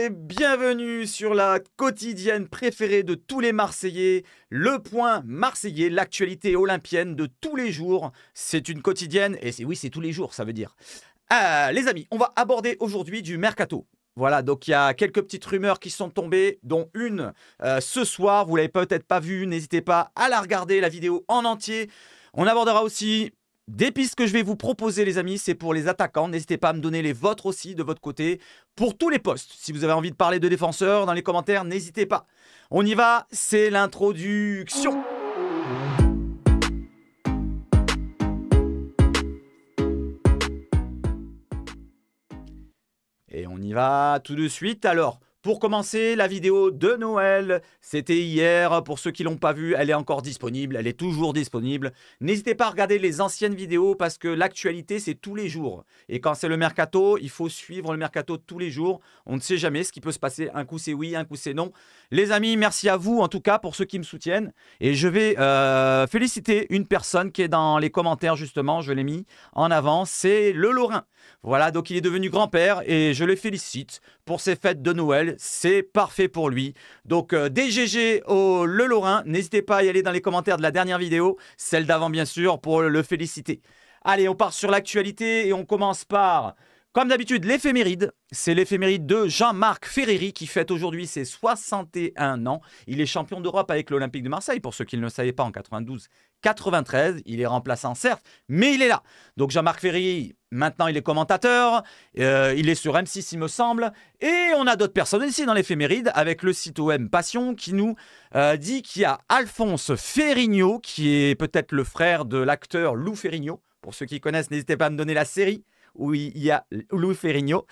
et bienvenue sur la quotidienne préférée de tous les Marseillais, le point marseillais, l'actualité olympienne de tous les jours. C'est une quotidienne, et oui, c'est tous les jours, ça veut dire. Les amis, on va aborder aujourd'hui du mercato. Voilà, donc il y a quelques petites rumeurs qui sont tombées, dont une ce soir, vous ne l'avez peut-être pas vue, n'hésitez pas à la regarder, la vidéo en entier. On abordera aussi des pistes que je vais vous proposer, les amis, c'est pour les attaquants. N'hésitez pas à me donner les vôtres aussi, de votre côté, pour tous les postes. Si vous avez envie de parler de défenseurs dans les commentaires, n'hésitez pas. On y va, c'est l'introduction. Et on y va tout de suite. Alors, pour commencer, la vidéo de Noël, c'était hier. Pour ceux qui ne l'ont pas vue, elle est encore disponible. Elle est toujours disponible. N'hésitez pas à regarder les anciennes vidéos parce que l'actualité, c'est tous les jours. Et quand c'est le mercato, il faut suivre le mercato tous les jours. On ne sait jamais ce qui peut se passer. Un coup, c'est oui, un coup, c'est non. Les amis, merci à vous, en tout cas, pour ceux qui me soutiennent. Et je vais féliciter une personne qui est dans les commentaires, justement. Je l'ai mis en avant. C'est le Lorrain. Voilà, donc il est devenu grand-père et je le félicite pour ses fêtes de Noël. C'est parfait pour lui. Donc des GG au Le Lorrain. N'hésitez pas à y aller dans les commentaires de la dernière vidéo, celle d'avant bien sûr, pour le féliciter. Allez, on part sur l'actualité et on commence par, comme d'habitude, l'éphéméride. C'est l'éphéméride de Jean-Marc Ferreri qui fête aujourd'hui ses 61 ans. Il est champion d'Europe avec l'Olympique de Marseille, pour ceux qui ne le savaient pas, en 92-93. Il est remplaçant, certes, mais il est là. Donc Jean-Marc Ferreri, maintenant il est commentateur. Il est sur M6, il me semble. Et on a d'autres personnes ici dans l'éphéméride, avec le site OM Passion qui nous dit qu'il y a Alphonse Ferrigno, qui est peut-être le frère de l'acteur Lou Ferrigno. Pour ceux qui connaissent, n'hésitez pas à me donner la série où il y a Lou Ferrigno.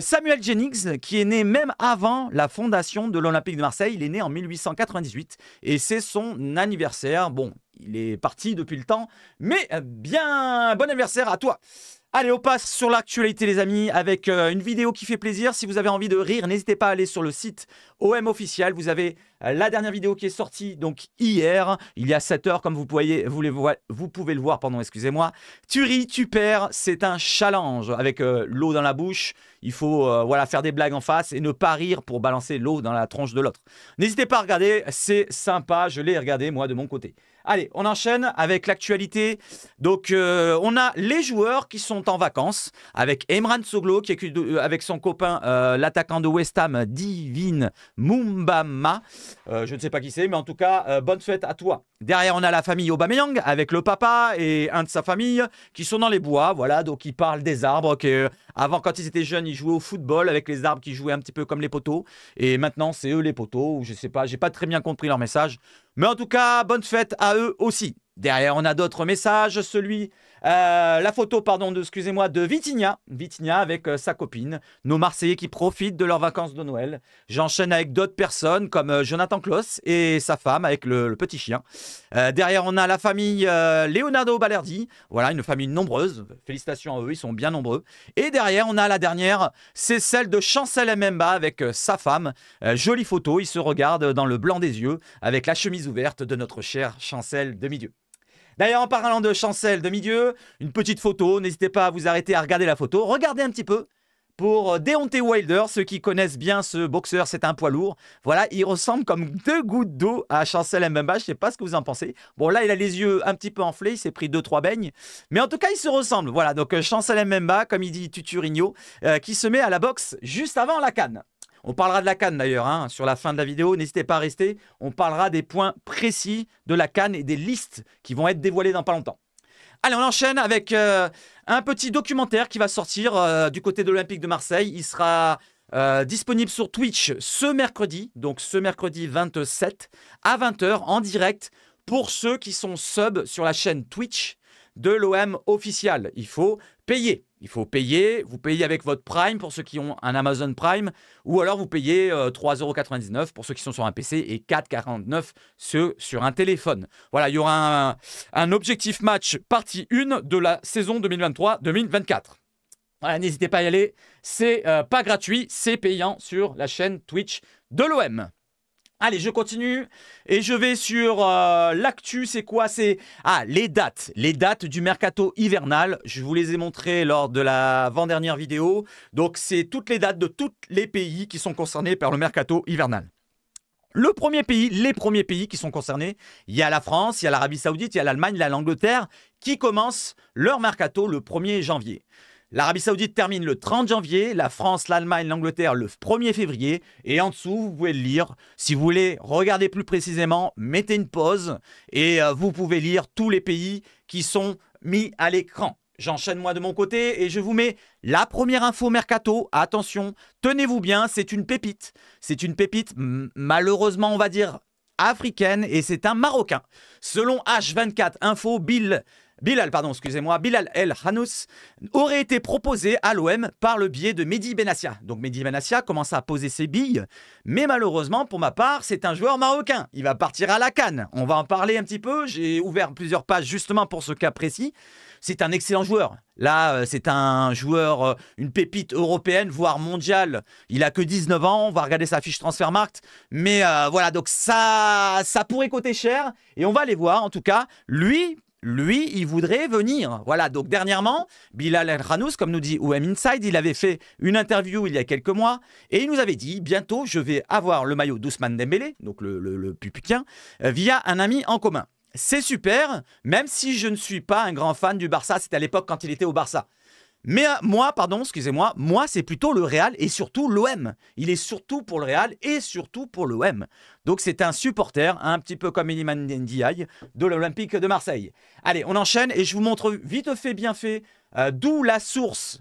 Samuel Jennings, qui est né même avant la fondation de l'Olympique de Marseille. Il est né en 1898 et c'est son anniversaire. Bon, il est parti depuis le temps, mais bien bon anniversaire à toi. Allez, on passe sur l'actualité, les amis, avec une vidéo qui fait plaisir. Si vous avez envie de rire, n'hésitez pas à aller sur le site OM Official. Vous avez la dernière vidéo qui est sortie donc hier, il y a 7 heures, comme vous pouvez le voir, pardon, excusez-moi. Tu ris, tu perds, c'est un challenge avec l'eau dans la bouche. Il faut voilà, faire des blagues en face et ne pas rire pour balancer l'eau dans la tronche de l'autre. N'hésitez pas à regarder, c'est sympa, je l'ai regardé moi de mon côté. Allez, on enchaîne avec l'actualité. Donc, on a les joueurs qui sont en vacances avec Emran Soglo, qui est avec son copain, l'attaquant de West Ham, Divine Mumbama. Je ne sais pas qui c'est, mais en tout cas, bonne fête à toi. Derrière, on a la famille Aubameyang avec le papa et un de sa famille qui sont dans les bois. Voilà, donc ils parlent des arbres. Avant, quand ils étaient jeunes, ils jouaient au football avec les arbres qui jouaient un petit peu comme les poteaux. Et maintenant, c'est eux les poteaux. Ou je sais pas, j'ai pas très bien compris leur message. Mais en tout cas, bonne fête à eux aussi. Derrière, on a d'autres messages. La photo, pardon, excusez-moi, de Vitinha. Vitinha avec sa copine. Nos Marseillais qui profitent de leurs vacances de Noël. J'enchaîne avec d'autres personnes comme Jonathan Klaus et sa femme avec le petit chien. Derrière, on a la famille Leonardo Balerdi. Voilà, une famille nombreuse. Félicitations à eux, ils sont bien nombreux. Et derrière, on a la dernière, c'est celle de Chancel Mbemba avec sa femme. Jolie photo, ils se regardent dans le blanc des yeux avec la chemise ouverte de notre cher Chancel Demi-Dieu. D'ailleurs, en parlant de Chancel Demi-Dieu, une petite photo, n'hésitez pas à vous arrêter à regarder la photo. Regardez un petit peu pour Deontay Wilder, ceux qui connaissent bien ce boxeur, c'est un poids lourd. Voilà, il ressemble comme 2 gouttes d'eau à Chancel Mbemba, je ne sais pas ce que vous en pensez. Bon, là, il a les yeux un petit peu enflés, il s'est pris 2-3 beignes. Mais en tout cas, il se ressemble. Voilà, donc Chancel Mbemba, comme il dit Tuturigno, qui se met à la boxe juste avant la CAN. On parlera de la CAN d'ailleurs, hein, sur la fin de la vidéo. N'hésitez pas à rester. On parlera des points précis de la CAN et des listes qui vont être dévoilées dans pas longtemps. Allez, on enchaîne avec un petit documentaire qui va sortir du côté de l'Olympique de Marseille. Il sera disponible sur Twitch ce mercredi, donc ce mercredi 27 à 20 h en direct pour ceux qui sont sub sur la chaîne Twitch de l'OM official. Il faut payer. Vous payez avec votre Prime pour ceux qui ont un Amazon Prime, ou alors vous payez 3,99 € pour ceux qui sont sur un PC et 4,49 € ceux sur un téléphone. Voilà, il y aura un objectif match partie 1 de la saison 2023-2024. Voilà, n'hésitez pas à y aller, c'est pas gratuit, c'est payant sur la chaîne Twitch de l'OM. Allez, je continue et je vais sur l'actu. C'est quoi? C'est les dates du mercato hivernal. Je vous les ai montrées lors de la avant-dernière vidéo. Donc, c'est toutes les dates de tous les pays qui sont concernés par le mercato hivernal. Les premiers pays qui sont concernés, il y a la France, il y a l'Arabie Saoudite, il y a l'Allemagne, il y a l'Angleterre qui commencent leur mercato le 1er janvier. L'Arabie Saoudite termine le 30 janvier, la France, l'Allemagne, l'Angleterre le 1er février. Et en dessous, vous pouvez le lire. Si vous voulez regarder plus précisément, mettez une pause et vous pouvez lire tous les pays qui sont mis à l'écran. J'enchaîne moi de mon côté et je vous mets la première info mercato. Attention, tenez-vous bien, c'est une pépite. C'est une pépite, malheureusement, on va dire, africaine et c'est un Marocain. Selon H24 Info, Bilal El Hanous aurait été proposé à l'OM par le biais de Mehdi Benassia. Donc Mehdi Benassia commence à poser ses billes, mais malheureusement pour ma part, c'est un joueur marocain. Il va partir à la CAN. On va en parler un petit peu. J'ai ouvert plusieurs pages justement pour ce cas précis. C'est un excellent joueur. Là, c'est un joueur, une pépite européenne, voire mondiale. Il a que 19 ans. On va regarder sa fiche Transfermarkt. Mais voilà, donc ça pourrait coûter cher. Et on va aller voir. En tout cas, lui, il voudrait venir. Voilà, donc dernièrement, Bilal El Hanous, comme nous dit OM Inside, il avait fait une interview il y a quelques mois et il nous avait dit, bientôt, je vais avoir le maillot d'Ousmane Dembélé, donc le Pupukien, via un ami en commun. C'est super, même si je ne suis pas un grand fan du Barça. C'était à l'époque quand il était au Barça. Mais moi, moi c'est plutôt le Real et surtout l'OM. Il est surtout pour le Real et surtout pour l'OM. Donc c'est un supporter, un petit peu comme Iliman Ndiaye de l'Olympique de Marseille. Allez, on enchaîne et je vous montre vite fait, bien fait, d'où la source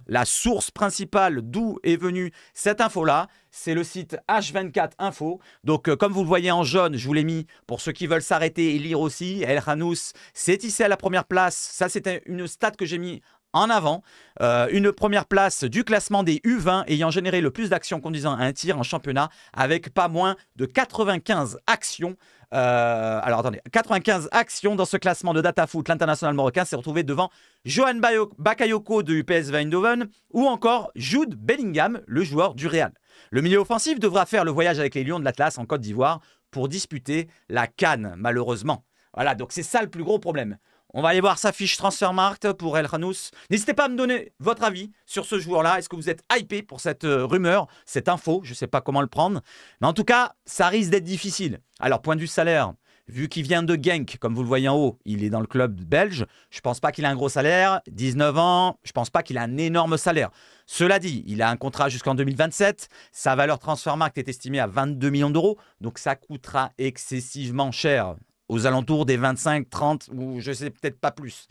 principale, d'où est venue cette info-là. C'est le site H24 Info. Donc, comme vous le voyez en jaune, je vous l'ai mis pour ceux qui veulent s'arrêter et lire aussi. El Hanous, c'est ici à la première place. Ça, c'était une stat que j'ai mis en avant. Une première place du classement des U20 ayant généré le plus d'actions conduisant à un tir en championnat avec pas moins de 95 actions. Alors attendez, 95 actions dans ce classement de DataFoot. L'international marocain s'est retrouvé devant Johan Bakayoko de UPS Eindhoven ou encore Jude Bellingham, le joueur du Real. Le milieu offensif devra faire le voyage avec les Lions de l'Atlas en Côte d'Ivoire pour disputer la CAN, malheureusement. Voilà, donc c'est ça le plus gros problème. On va aller voir sa fiche Transfermarkt pour El Hanous. N'hésitez pas à me donner votre avis sur ce joueur-là. Est-ce que vous êtes hypé pour cette rumeur, cette info? Je ne sais pas comment le prendre. Mais en tout cas, ça risque d'être difficile. Alors, point de vue salaire, vu qu'il vient de Genk, comme vous le voyez en haut, il est dans le club belge. Je ne pense pas qu'il a un gros salaire. 19 ans, je ne pense pas qu'il a un énorme salaire. Cela dit, il a un contrat jusqu'en 2027. Sa valeur Transfermarkt est estimée à 22 millions d'euros. Donc, ça coûtera excessivement cher. Aux alentours des 25, 30 ou je sais peut-être pas plus.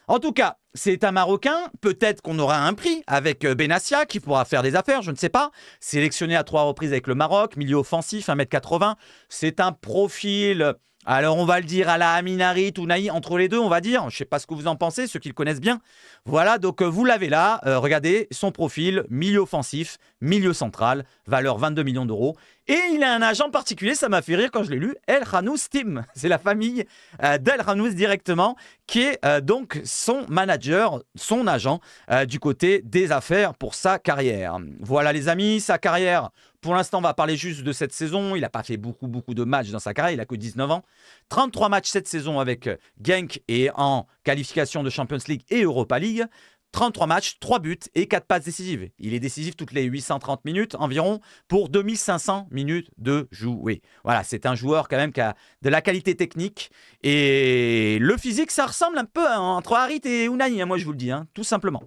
En tout cas, c'est un Marocain. Peut-être qu'on aura un prix avec Benassia qui pourra faire des affaires, je ne sais pas. Sélectionné à 3 reprises avec le Maroc, milieu offensif, 1m80. C'est un profil, alors on va le dire à la Aminari, Tounaï, entre les deux, on va dire. Je ne sais pas ce que vous en pensez, ceux qui le connaissent bien. Voilà, donc vous l'avez là. Regardez son profil, milieu offensif, milieu central, valeur 22 millions d'euros. Et il a un agent particulier, ça m'a fait rire quand je l'ai lu, El Hanous Team. C'est la famille d'El Hanous directement, qui est donc son manager, son agent du côté des affaires pour sa carrière. Voilà les amis, sa carrière, pour l'instant on va parler juste de cette saison. Il n'a pas fait beaucoup de matchs dans sa carrière, il n'a que 19 ans. 33 matchs cette saison avec Genk et en qualification de Champions League et Europa League. 33 matchs, 3 buts et 4 passes décisives. Il est décisif toutes les 830 minutes environ pour 2500 minutes de jouer. Voilà, c'est un joueur quand même qui a de la qualité technique. Et le physique, ça ressemble un peu entre Harit et Unai, moi je vous le dis, tout simplement.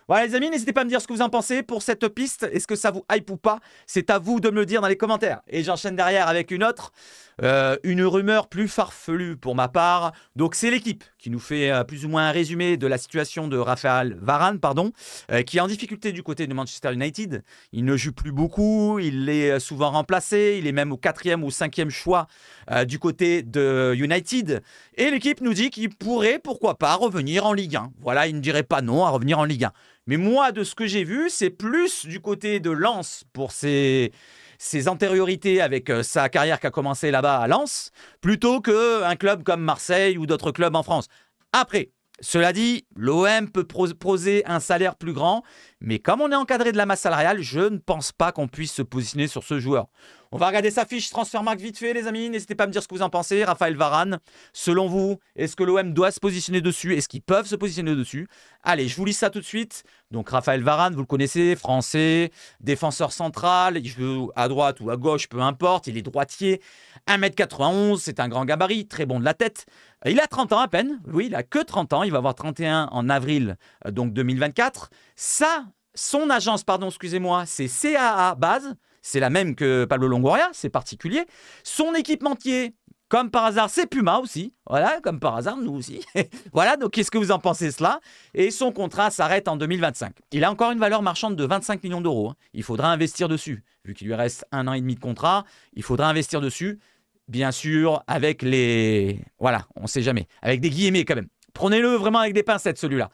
Voilà les amis, n'hésitez pas à me dire ce que vous en pensez pour cette piste. Est-ce que ça vous hype ou pas? C'est à vous de me le dire dans les commentaires. Et j'enchaîne derrière avec une autre. Une rumeur plus farfelue pour ma part. Donc c'est l'équipe qui nous fait plus ou moins un résumé de la situation de Raphaël Varane, qui est en difficulté du côté de Manchester United. Il ne joue plus beaucoup, il est souvent remplacé, il est même au 4e ou 5e choix du côté de United. Et l'équipe nous dit qu'il pourrait, pourquoi pas, revenir en Ligue 1. Voilà, il ne dirait pas non à revenir en Ligue 1. Mais moi, de ce que j'ai vu, c'est plus du côté de Lens pour ses antériorités avec sa carrière qui a commencé là-bas à Lens, plutôt qu'un club comme Marseille ou d'autres clubs en France. Après, Cela dit, l'OM peut proposer un salaire plus grand, mais comme on est encadré de la masse salariale, je ne pense pas qu'on puisse se positionner sur ce joueur. On va regarder sa fiche Transfermarkt vite fait, les amis. N'hésitez pas à me dire ce que vous en pensez. Raphaël Varane, selon vous, est-ce que l'OM doit se positionner dessus? Est-ce qu'ils peuvent se positionner dessus? Allez, je vous lis ça tout de suite. Donc, Raphaël Varane, vous le connaissez, français, défenseur central, il joue à droite ou à gauche, peu importe. Il est droitier, 1m91, c'est un grand gabarit, très bon de la tête. Il a 30 ans à peine. Oui, il a que 30 ans. Il va avoir 31 en avril donc 2024. Son agence, pardon, excusez-moi, c'est CAA Base. C'est la même que Pablo Longoria, c'est particulier. Son équipementier, comme par hasard, c'est Puma aussi. Voilà, comme par hasard, nous aussi. Voilà, donc qu'est-ce que vous en pensez cela? Et son contrat s'arrête en 2025. Il a encore une valeur marchande de 25 millions d'euros. Il faudra investir dessus. Vu qu'il lui reste 1 an et demi de contrat, il faudra investir dessus. Bien sûr, avec les... Voilà, on ne sait jamais. Avec des guillemets quand même. Prenez-le vraiment avec des pincettes, celui-là.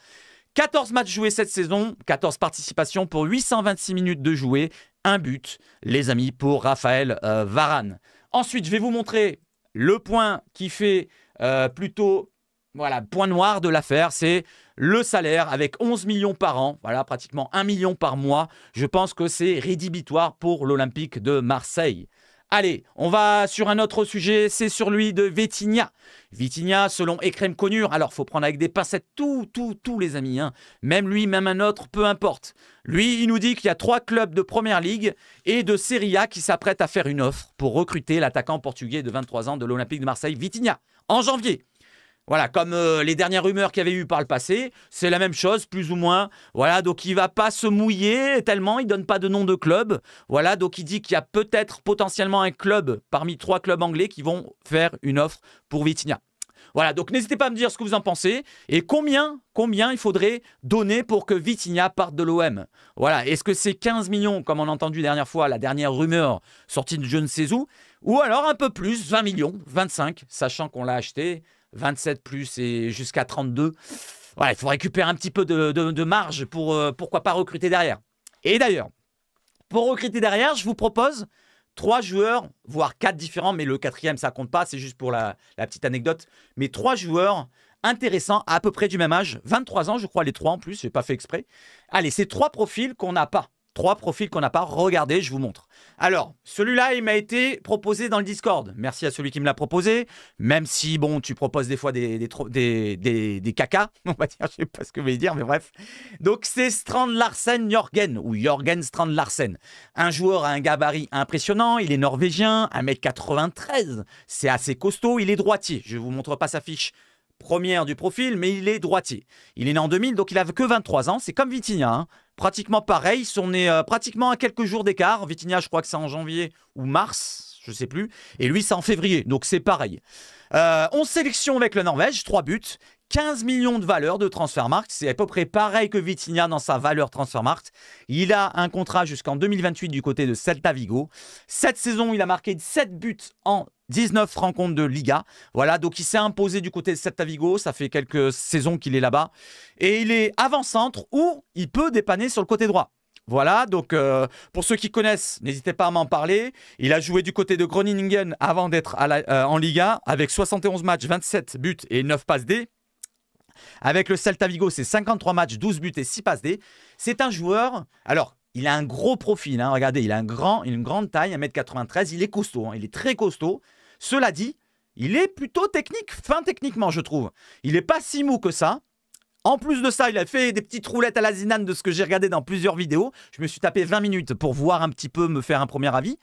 14 matchs joués cette saison, 14 participations pour 826 minutes de jouer, un but, les amis, pour Raphaël Varane. Ensuite, je vais vous montrer le point qui fait plutôt, voilà, point noir de l'affaire, c'est le salaire avec 11 millions par an, voilà, pratiquement 1 million par mois. Je pense que c'est rédhibitoire pour l'Olympique de Marseille. Allez, on va sur un autre sujet, c'est sur lui de Vitinha. Vitinha, selon Ekrem Konur, alors il faut prendre avec des pincettes tous les amis, hein. Même lui, même un autre, peu importe. Lui, il nous dit qu'il y a 3 clubs de Première Ligue et de Serie A qui s'apprêtent à faire une offre pour recruter l'attaquant portugais de 23 ans de l'Olympique de Marseille, Vitinha, en janvier. Voilà, comme les dernières rumeurs qu'il y avait eu par le passé, c'est la même chose, plus ou moins. Voilà, donc il ne va pas se mouiller tellement, il ne donne pas de nom de club. Voilà, donc il dit qu'il y a peut-être potentiellement un club parmi 3 clubs anglais qui vont faire une offre pour Vitinha. Voilà, donc n'hésitez pas à me dire ce que vous en pensez et combien il faudrait donner pour que Vitinha parte de l'OM. Voilà, est-ce que c'est 15 millions, comme on a entendu la dernière fois, la dernière rumeur sortie de je ne sais où, ou alors un peu plus, 20 millions, 25, sachant qu'on l'a acheté 27 plus et jusqu'à 32. Voilà, il faut récupérer un petit peu de marge pour, pourquoi pas, recruter derrière. Et d'ailleurs, pour recruter derrière, je vous propose 3 joueurs, voire 4 différents, mais le 4e, ça compte pas, c'est juste pour la petite anecdote. Mais 3 joueurs intéressants, à peu près du même âge, 23 ans, je crois, les 3 en plus, je n'ai pas fait exprès. Allez, c'est 3 profils qu'on n'a pas. 3 profils qu'on n'a pas. Regardez, je vous montre. Alors, celui-là, il m'a été proposé dans le Discord. Merci à celui qui me l'a proposé. Même si, bon, tu proposes des fois des cacas. On va dire, je ne sais pas ce que je vais dire, mais bref. Donc, c'est Strand Larsen Jorgen, ou Jorgen Strand Larsen. Un joueur à un gabarit impressionnant. Il est norvégien, 1m93. C'est assez costaud. Il est droitier. Je ne vous montre pas sa fiche première du profil, mais il est droitier. Il est né en 2000, donc il n'a que 23 ans. C'est comme Vitinha, hein. Pratiquement pareil. Ils sont nés pratiquement à quelques jours d'écart. Vitinha, je crois que c'est en janvier ou mars, je ne sais plus. Et lui, c'est en février, donc c'est pareil. 11 sélections avec la Norvège, 3 buts. 15 millions de valeur de Transfermarkt, c'est à peu près pareil que Vitinha dans sa valeur Transfermarkt. Il a un contrat jusqu'en 2028 du côté de Celta Vigo. Cette saison, il a marqué 7 buts en 19 rencontres de Liga. Voilà, donc il s'est imposé du côté de Celta Vigo. Ça fait quelques saisons qu'il est là-bas. Et il est avant-centre où il peut dépanner sur le côté droit. Voilà, donc pour ceux qui connaissent, n'hésitez pas à m'en parler. Il a joué du côté de Groningen avant d'être en Liga avec 71 matchs, 27 buts et 9 passes D. Avec le Celta Vigo, c'est 53 matchs, 12 buts et 6 passes D. C'est un joueur... Alors, il a un gros profil. Hein, regardez, il a une grande taille, 1m93. Il est costaud. Hein, il est très costaud. Cela dit, il est plutôt technique, fin techniquement, je trouve. Il n'est pas si mou que ça. En plus de ça, il a fait des petites roulettes à la Zidane de ce que j'ai regardé dans plusieurs vidéos. Je me suis tapé 20 minutes pour voir un petit peu, me faire un premier avis.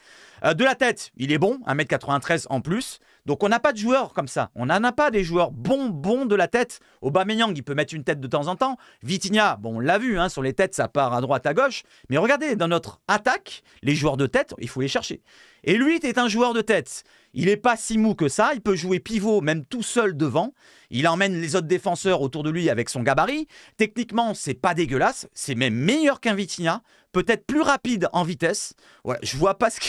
De la tête, il est bon, 1m93 en plus. Donc on n'a pas de joueurs comme ça. On n'en a pas des joueurs bons de la tête. Aubameyang, il peut mettre une tête de temps en temps. Vitinha, bon, on l'a vu, hein, sur les têtes, ça part à droite, à gauche. Mais regardez, dans notre attaque, les joueurs de tête, il faut les chercher. Et lui, est un joueur de tête. Il n'est pas si mou que ça. Il peut jouer pivot, même tout seul devant. Il emmène les autres défenseurs autour de lui avec son gabarit. Techniquement, c'est pas dégueulasse. C'est même meilleur qu'un Vitinha. Peut-être plus rapide en vitesse. Ouais, je vois pas ce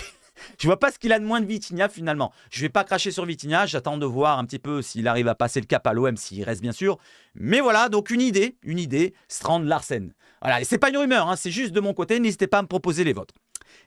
qu'il a de moins de Vitinha finalement. Je vais pas cracher sur Vitinha. J'attends de voir un petit peu s'il arrive à passer le cap à l'OM, s'il reste bien sûr. Mais voilà, donc une idée. Strand Larsen. Voilà, et c'est pas une rumeur, hein, c'est juste de mon côté. N'hésitez pas à me proposer les vôtres.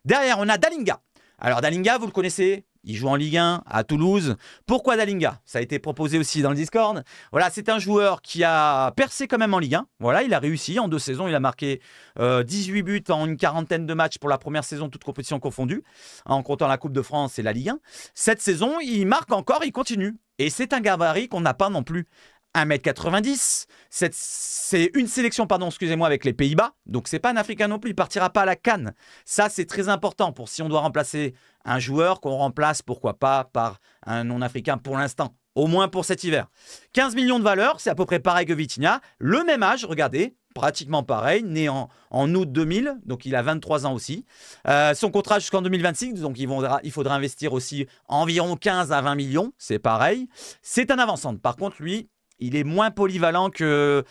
Derrière, on a Dalinga. Alors Dalinga, vous le connaissez, Il joue en Ligue 1 à Toulouse. Pourquoi Dalinga? Ça a été proposé aussi dans le Discord. Voilà, c'est un joueur qui a percé quand même en Ligue 1. Voilà, il a réussi. En 2 saisons, il a marqué 18 buts en une quarantaine de matchs pour la première saison, toutes compétitions confondues, en comptant la Coupe de France et la Ligue 1. Cette saison, il marque encore, il continue. Et c'est un gabarit qu'on n'a pas non plus. 1m90, c'est une sélection, pardon, excusez-moi, avec les Pays-Bas, donc c'est pas un Africain non plus, il partira pas à la CAN. Ça, c'est très important pour si on doit remplacer un joueur qu'on remplace, pourquoi pas, par un non-africain pour l'instant, au moins pour cet hiver. 15 millions de valeur, c'est à peu près pareil que Vitinha, le même âge, regardez, pratiquement pareil, né en août 2000, donc il a 23 ans aussi. Son contrat jusqu'en 2026, donc il faudra investir aussi environ 15 à 20 millions, c'est pareil. C'est un avant-centre, par contre, lui, il est moins polyvalent que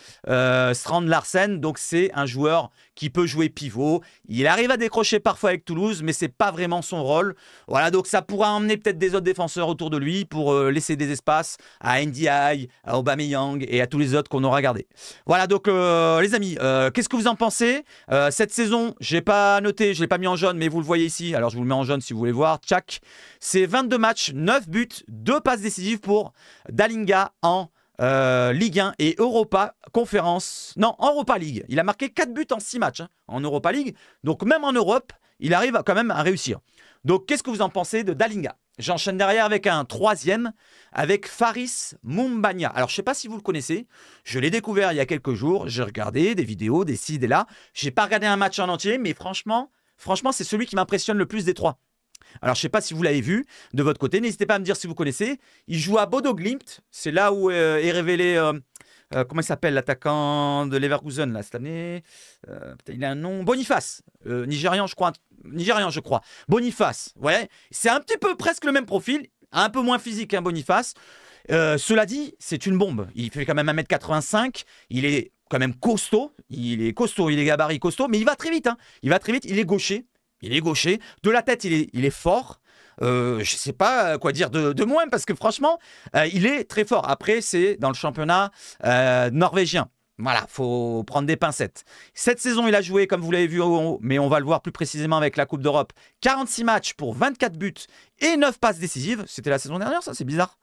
Strand Larsen, donc c'est un joueur qui peut jouer pivot. Il arrive à décrocher parfois avec Toulouse, mais c'est pas vraiment son rôle. Voilà, donc ça pourra emmener peut-être des autres défenseurs autour de lui pour laisser des espaces à Ndiaye, à Aubameyang et à tous les autres qu'on aura gardés. Voilà, donc les amis, qu'est-ce que vous en pensez? Cette saison, j'ai pas noté, je l'ai pas mis en jaune, mais vous le voyez ici. Alors je vous le mets en jaune si vous voulez voir. Tchac, c'est 22 matchs, 9 buts, 2 passes décisives pour Dalinga en Ligue 1 et Europa Conférence. Non, en Europa League. Il a marqué 4 buts en 6 matchs en Europa League. Donc même en Europe, il arrive quand même à réussir. Donc qu'est-ce que vous en pensez de Dalinga? J'enchaîne derrière avec un troisième, avec Faris Moumbagna. Alors je ne sais pas si vous le connaissez. Je l'ai découvert il y a quelques jours. J'ai regardé des vidéos, des ci, des là. Je n'ai pas regardé un match en entier, mais franchement, c'est celui qui m'impressionne le plus des trois. Alors, je ne sais pas si vous l'avez vu de votre côté. N'hésitez pas à me dire si vous connaissez. Il joue à Bodo Glimt. C'est là où est révélé, comment il s'appelle, l'attaquant de Leverkusen là, cette année. Il a un nom. Boniface. Nigérian, je crois. Boniface. Ouais. C'est un petit peu presque le même profil. Un peu moins physique qu'un Boniface. Cela dit, c'est une bombe. Il fait quand même 1m85. Il est quand même costaud. Il est gabarit costaud. Mais il va très vite. Il va très vite. Il est gaucher. De la tête, il est fort. Je ne sais pas quoi dire de moins parce que franchement, il est très fort. Après, c'est dans le championnat norvégien. Voilà, faut prendre des pincettes. Cette saison, il a joué, comme vous l'avez vu, mais on va le voir plus précisément avec la Coupe d'Europe. 46 matchs pour 24 buts et 9 passes décisives. C'était la saison dernière, ça, c'est bizarre.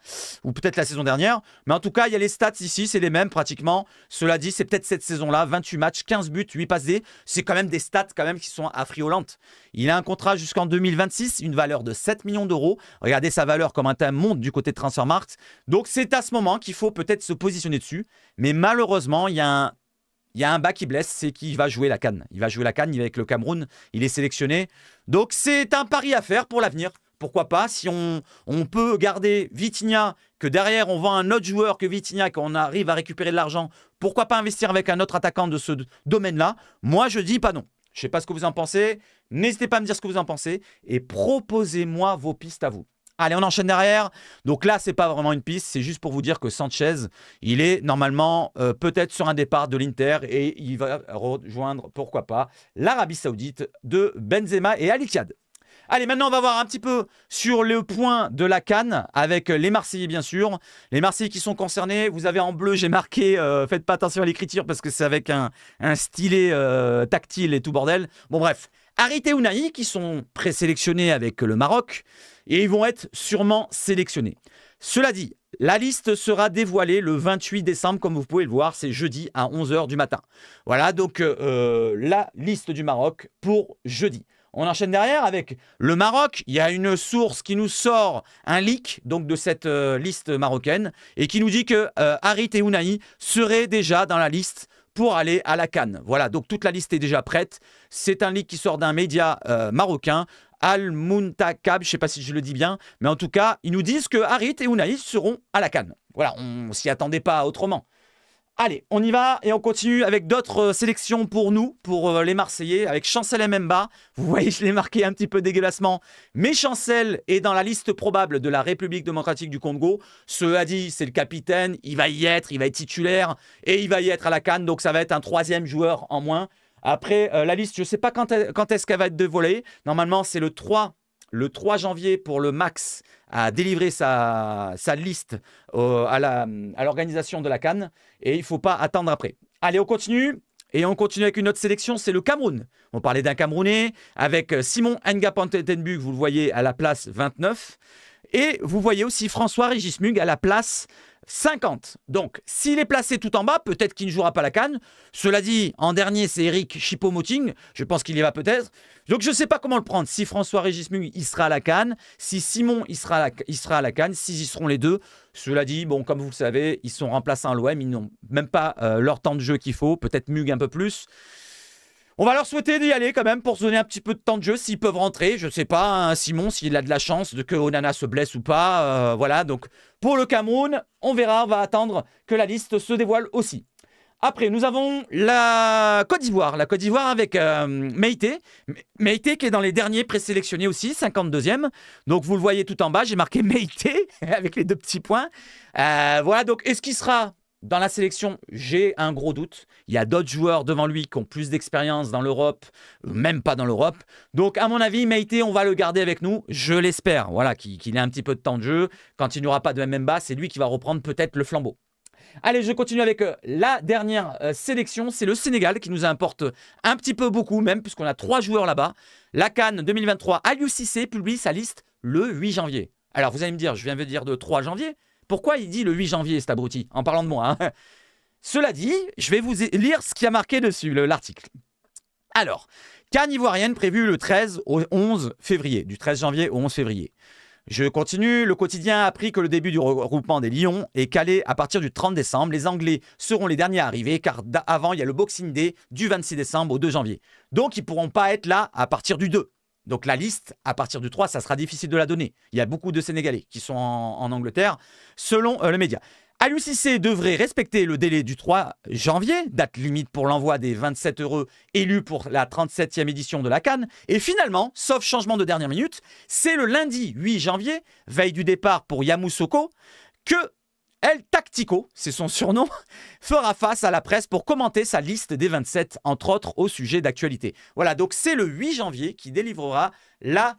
Ou peut-être la saison dernière. Mais en tout cas, il y a les stats ici, c'est les mêmes pratiquement. Cela dit, c'est peut-être cette saison-là. 28 matchs, 15 buts, 8 passes D. C'est quand même des stats quand même qui sont affriolantes. Il a un contrat jusqu'en 2026, une valeur de 7 millions d'euros. Regardez sa valeur comme un thème monte du côté de Transfermarkt. Donc, c'est à ce moment qu'il faut peut-être se positionner dessus. Mais malheureusement, il y a un bas qui blesse, c'est qu'il va jouer la CAN. Il va jouer la CAN, il est avec le Cameroun, il est sélectionné. Donc c'est un pari à faire pour l'avenir. Pourquoi pas, si on peut garder Vitinha, que derrière on vend un autre joueur que Vitinha, qu'on arrive à récupérer de l'argent, pourquoi pas investir avec un autre attaquant de ce domaine-là? Moi je dis pas non. Je ne sais pas ce que vous en pensez. N'hésitez pas à me dire ce que vous en pensez et proposez-moi vos pistes à vous. Allez, on enchaîne derrière. Donc là, ce n'est pas vraiment une piste. C'est juste pour vous dire que Sanchez, il est normalement peut-être sur un départ de l'Inter et il va rejoindre, pourquoi pas, l'Arabie Saoudite de Benzema et Al Ittihad. Allez, maintenant, on va voir un petit peu sur le point de la CAN avec les Marseillais, bien sûr. Les Marseillais qui sont concernés. Vous avez en bleu, j'ai marqué, faites pas attention à l'écriture parce que c'est avec un stylet tactile et tout bordel. Bon, bref. Harit et Ounahi qui sont présélectionnés avec le Maroc et ils vont être sûrement sélectionnés. Cela dit, la liste sera dévoilée le 28 décembre, comme vous pouvez le voir, c'est jeudi à 11h du matin. Voilà donc la liste du Maroc pour jeudi. On enchaîne derrière avec le Maroc. Il y a une source qui nous sort un leak donc, de cette liste marocaine et qui nous dit que Harit et Ounahi seraient déjà dans la liste pour aller à la CAN. Voilà, donc toute la liste est déjà prête. C'est un leak qui sort d'un média marocain, Al-Muntakab, je ne sais pas si je le dis bien, mais en tout cas, ils nous disent que Harit et Ounahi seront à la CAN. Voilà, on ne s'y attendait pas autrement. Allez, on y va et on continue avec d'autres sélections pour nous, pour les Marseillais, avec Chancel Mbemba. Vous voyez, je l'ai marqué un petit peu dégueulassement, mais Chancel est dans la liste probable de la République démocratique du Congo. Cela dit, c'est le capitaine, il va y être titulaire et il va y être à la CAN, donc ça va être un troisième joueur en moins. Après, la liste, je ne sais pas quand est-ce qu'elle va être dévoilée. Normalement, c'est le 3 janvier pour le Max à délivrer sa liste à l'organisation de la CAN et il ne faut pas attendre après. Allez, on continue Et on continue avec une autre sélection, c'est le Cameroun. On parlait d'un Camerounais avec Simon Nga-Pantetenbug, vous le voyez à la place 29. Et vous voyez aussi François-Régis Mug à la place 50. Donc, s'il est placé tout en bas, peut-être qu'il ne jouera pas la CAN. Cela dit, en dernier, c'est Eric Choupo-Moting. Je pense qu'il y va peut-être. Donc, je ne sais pas comment le prendre. Si François-Régis Mug, il sera à la CAN. Si Simon, il sera à la CAN. S'ils y seront les deux. Cela dit, bon, comme vous le savez, ils sont remplaçants à l'OM. Ils n'ont même pas leur temps de jeu qu'il faut. Peut-être Mug un peu plus. On va leur souhaiter d'y aller quand même pour se donner un petit peu de temps de jeu s'ils peuvent rentrer. Je ne sais pas, hein, Simon, s'il a de la chance de que Onana se blesse ou pas. Voilà, donc pour le Cameroun, on verra, on va attendre que la liste se dévoile aussi. Après, nous avons la Côte d'Ivoire. La Côte d'Ivoire avec Meïté. Meïté qui est dans les derniers présélectionnés aussi, 52e. Donc vous le voyez tout en bas, j'ai marqué Meïté avec les 2 petits points. Voilà, donc est-ce qu'il sera dans la sélection? J'ai un gros doute. Il y a d'autres joueurs devant lui qui ont plus d'expérience dans l'Europe, même pas dans l'Europe. Donc, à mon avis, Meïté, on va le garder avec nous. Je l'espère. Voilà, qu'il ait un petit peu de temps de jeu. Quand il n'y aura pas de Mbemba, c'est lui qui va reprendre peut-être le flambeau. Allez, je continue avec la dernière sélection. C'est le Sénégal qui nous importe un petit peu beaucoup, même, puisqu'on a 3 joueurs là-bas. La CAN 2023, Aliou Cissé publie sa liste le 8 janvier. Alors, vous allez me dire, je viens de dire de 3 janvier. Pourquoi il dit le 8 janvier, cet abruti, en parlant de moi, hein? Cela dit, je vais vous lire ce qui a marqué dessus, l'article. Alors, CAN ivoirienne prévue le 13 au 11 février, du 13 janvier au 11 février. Je continue, le quotidien a appris que le début du regroupement des Lions est calé à partir du 30 décembre. Les Anglais seront les derniers à arriver, car avant, il y a le Boxing Day du 26 décembre au 2 janvier. Donc, ils ne pourront pas être là à partir du 2. Donc la liste, à partir du 3, ça sera difficile de la donner. Il y a beaucoup de Sénégalais qui sont en Angleterre, selon le média. Aliou Cissé devrait respecter le délai du 3 janvier, date limite pour l'envoi des 27 heureux élus pour la 37e édition de la CAN. Et finalement, sauf changement de dernière minute, c'est le lundi 8 janvier, veille du départ pour Yamoussoukro, que El Tactico, c'est son surnom, fera face à la presse pour commenter sa liste des 27, entre autres au sujet d'actualité. Voilà, donc c'est le 8 janvier qui délivrera la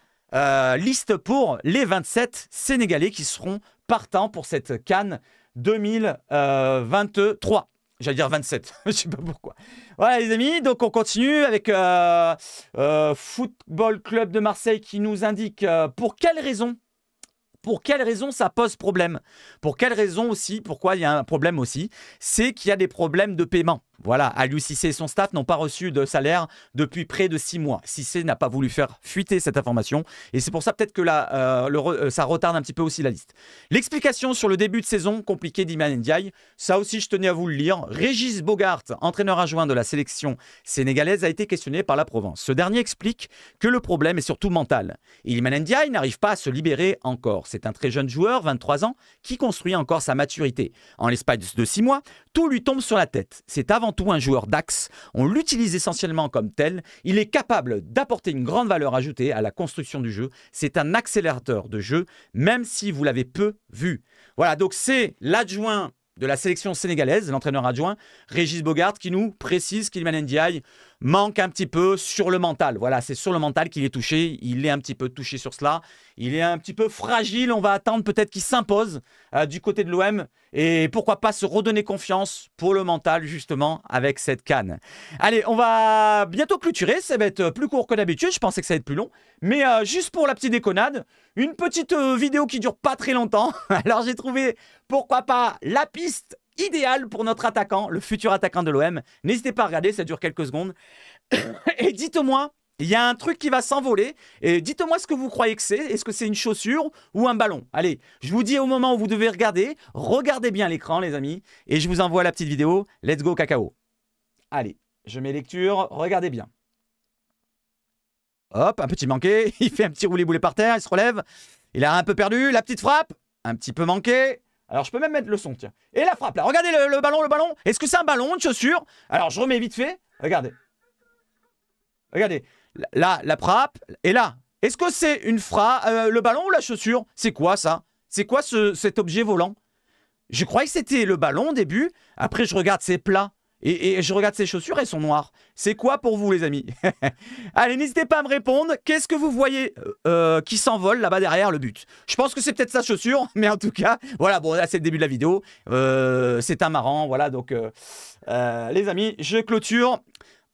liste pour les 27 Sénégalais qui seront partants pour cette CAN 2023. J'allais dire 27, je ne sais pas pourquoi. Voilà les amis, donc on continue avec Football Club de Marseille qui nous indique pour quelles raisons ça pose problème. Pour quelle raison aussi, pourquoi il y a un problème aussi, c'est qu'il y a des problèmes de paiement. Voilà, Aliou Cissé et son staff n'ont pas reçu de salaire depuis près de 6 mois. Cissé n'a pas voulu faire fuiter cette information et c'est pour ça peut-être que ça retarde un petit peu aussi la liste. L'explication sur le début de saison compliqué d'Iliman Ndiaye, ça aussi je tenais à vous le lire. Régis Bogart, entraîneur adjoint de la sélection sénégalaise, a été questionné par la Provence. Ce dernier explique que le problème est surtout mental. Iliman Ndiaye n'arrive pas à se libérer encore. C'est un très jeune joueur, 23 ans, qui construit encore sa maturité. En l'espace de 6 mois, tout lui tombe sur la tête. C'est avant tout un joueur d'axe. On l'utilise essentiellement comme tel. Il est capable d'apporter une grande valeur ajoutée à la construction du jeu. C'est un accélérateur de jeu, même si vous l'avez peu vu. Voilà, donc c'est l'adjoint de la sélection sénégalaise, l'entraîneur adjoint, Régis Bogart, qui nous précise qu'Iliman Ndiaye manque un petit peu sur le mental. Voilà, c'est sur le mental qu'il est touché. Il est un petit peu touché sur cela. Il est un petit peu fragile. On va attendre peut-être qu'il s'impose du côté de l'OM. Et pourquoi pas se redonner confiance pour le mental, justement, avec cette CAN. Allez, on va bientôt clôturer. Ça va être plus court que d'habitude. Je pensais que ça allait être plus long. Mais juste pour la petite déconnade, une petite vidéo qui dure pas très longtemps. Alors, j'ai trouvé, pourquoi pas, la piste idéal pour notre attaquant, le futur attaquant de l'OM. N'hésitez pas à regarder, ça dure quelques secondes. Et dites-moi, il y a un truc qui va s'envoler. Et dites-moi ce que vous croyez que c'est. Est-ce que c'est une chaussure ou un ballon? Allez, je vous dis au moment où vous devez regarder. Regardez bien l'écran, les amis. Et je vous envoie la petite vidéo. Let's go, cacao. Allez, je mets lecture. Regardez bien. Hop, un petit manqué. Il fait un petit roulé-boulé par terre. Il se relève. Il a un peu perdu. La petite frappe. Un petit peu manqué. Alors, je peux même mettre le son, tiens. Et la frappe, là. Regardez le ballon. Est-ce que c'est un ballon, une chaussure? Alors, je remets vite fait. Regardez. Regardez. Là, la frappe. Et là, est-ce que c'est le ballon ou la chaussure? C'est quoi, ça? C'est quoi cet objet volant? Je croyais que c'était le ballon au début. Après, je regarde, c'est plat. Et je regarde ces chaussures, elles sont noires. C'est quoi pour vous, les amis? Allez, n'hésitez pas à me répondre. Qu'est-ce que vous voyez qui s'envole là-bas derrière le but? Je pense que c'est peut-être sa chaussure, mais en tout cas, voilà, bon, là, c'est le début de la vidéo. C'est un marrant, voilà, donc, les amis, je clôture.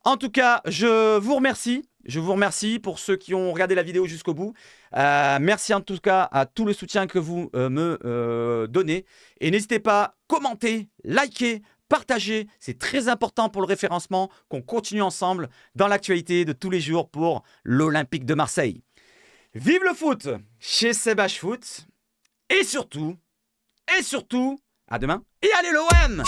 En tout cas, je vous remercie. Je vous remercie pour ceux qui ont regardé la vidéo jusqu'au bout. Merci en tout cas à tout le soutien que vous me donnez. Et n'hésitez pas à commenter, liker, partager. C'est très important pour le référencement qu'on continue ensemble dans l'actualité de tous les jours pour l'Olympique de Marseille. Vive le foot chez Seb H Foot. Et surtout, à demain. Et allez l'OM!